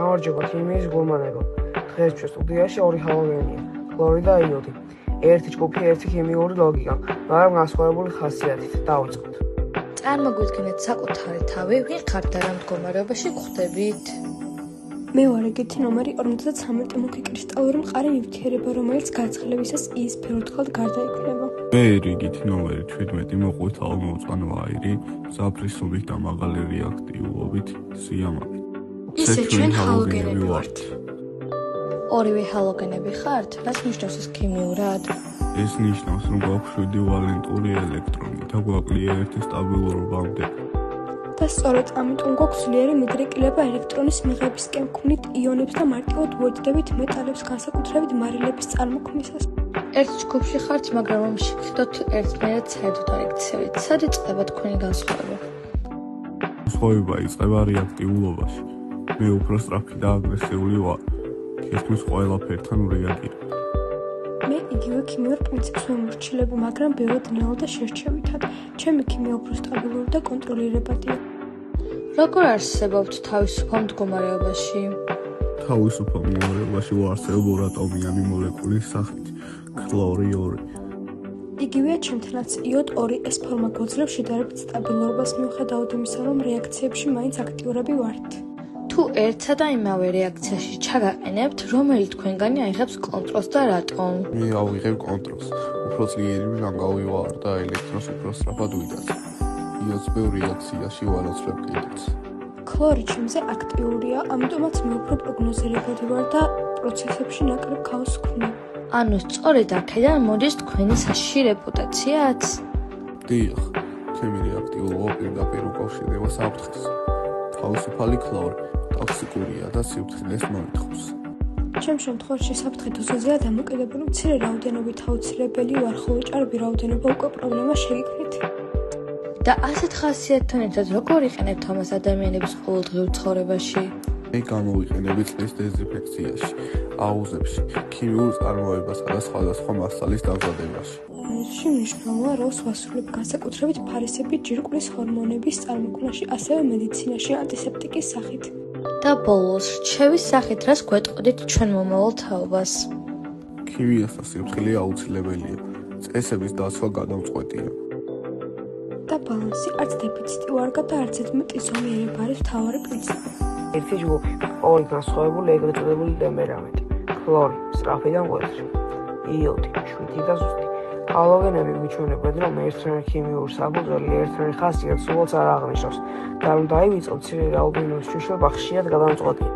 გამარჯობა ქიმიის გულმანებო. დღესთვის სტუდიაში ორი ჰალოგენია, ქლორი და იოდი. ერთი ჯგუფი, ერთი ქიმიური ლოგიკა, მაგრამ განსხვავებული ხასიათით. დავიწყოთ. წარმოგვიდგინეთ საკუთარი თავი, ვინ ხართ და რა მდგომარეობაში გვხვდებით? მე ვარ ეგეთი ნომერი 53 მუქიკრისტალური მყარი ნივთიერება, რომელიც გაცხელებისას იისფეროთქლად გარდაიქმნება. მე რიგითი ნომერი 17 მოყვითალო მოუწყანო აირი, ზაფხისობით და მაღალი რეაქტიულობით სიამოვნებით. ისე ჩვენ ჰალოგენები ვართ. ორივე ჰალოგენები ხართ? რაც ნიშნავს ეს ქიმიურად? ეს ნიშნავს, რომ გვაქვს 7 ვალენტური ელექტრონი და გვაკლია ერთი სტაბილურობამდე. და სწორედ ამიტომ გვაქვს ძლიერი მიდრეკილება ელექტრონის მიღებისკენ, ქმნით იონებს და მარტივად უერთდებით მეტალებს, განსაკუთრებით მარილების წარმოქმნისას. ერთ ჯგუფში ხართ, მაგრამ რომ შეგხვდეთ ერთმანეთს საერთოდ არ იქცევით. სად იწყება თქვენი განსხვავება? განსხვავება იწყება რეაქტიულობაში. მე უფრო სწრაფი და აგრესიული ვარ. თითქმის ყველაფერთან რეაგირებ. მე იგივე ქიმიურ პრინციპს ვემორჩილებ, მაგრამ ბევრად ნელა და შერჩევითად. ჩემი ქიმია უფრო სტაბილური და კონტროლირებადია. როგორ არსებობთ თავისუფალ მდგომარეობაში? თავისუფალ მდგომარეობაში ვარსებ ორატომიანი მოლეკულის სახით ქლორი 2. იგივეა ჩემთანაც იოდ 2 ეს ფორმა გვაძლევს შედარებით სტაბილურობას მიუხედავად იმისა, რომ რეაქციებში მაინც აქტიურები ვართ. თუ ერთსა და იმავე რეაქციაში ჩაგაყენებთ, რომელი თქვენგანი აიღებს კონტროლს და რატომ? მე ავიღებ კონტროლს. უფრო ძლიერი გამგავივარ და ელექტრონს უფრო სწრაფად ვიდაც. იოდს ბევრ რეაქციაში ვარაცვლებ კიდეც. ქლორი ჩემზე აქტიურია, ამიტომაც მე უფრო პროგნოზირებადი ვარ და პროცესებში ნაკლებ ქაოსს ვქმნი. ანუ სწორედ აქედან მოდის თქვენი საშიში რეპუტაციაც? დიახ, ჩემი რეაქტიულობა პირდაპირ უკავშირდება საფრთხეს. თავისუფალი ქლორი ტოქსიკურია და სიფრთხილეს მოითხოვს. ჩემ შემთხვევაში საფრთხე დოზაზეა დამოკიდებული, მცირე რაოდენობით აუცილებელი ვარ, ხოლო ჭარბი რაოდენობა უკვე პრობლემა შეგიქმნით. და ასეთ ხასიათთან ერთად როგორ იყენებთ ამას ადამიანების ყოველდღიურ ცხოვრებაში? მე გამოვიყენები წყლის დეზინფექციაში, აუზებში, ქიმიურ წარმოებასა და სხვადასხვა მასალის დამზადებაში. ეს მნიშვნელოვანია, როლს ვასრულებ განსაკუთრებით ფარისების ჯირკვლის ჰორმონების წარმოქმნაში, ასევე მედიცინაში ანტისეპტიკის სახით. და ბოლოს, რჩევის სახით რას გვეტყოდით ჩვენ მომავალ თაობას? ქიმიასთან სიფრთხილე აუცილებელია. წესების დაცვა გადამწყვეტია. და ბალანსი არც დეფიციტი ვარგა და არც მეტი ზომიერება არის მთავარი პრინციპი. ერთი ჯგუფი, ორი განსხვავებული ეგრეთ წოდებული ტემპერამენტი, ქლორი, სწრაფი და მკვეთრი, იოდი, შვიდი და ზუსტი. ჰალოგენები მიჩვენებენ, რომ ერთდროულად ქიმიური საფუძველი ერთდროულად ხასიათს უოლს არ აღნიშნავს და რომ დაივიწყოთ მცირე რაოდენობის შუშობა ხშირად გადამწყვეტია.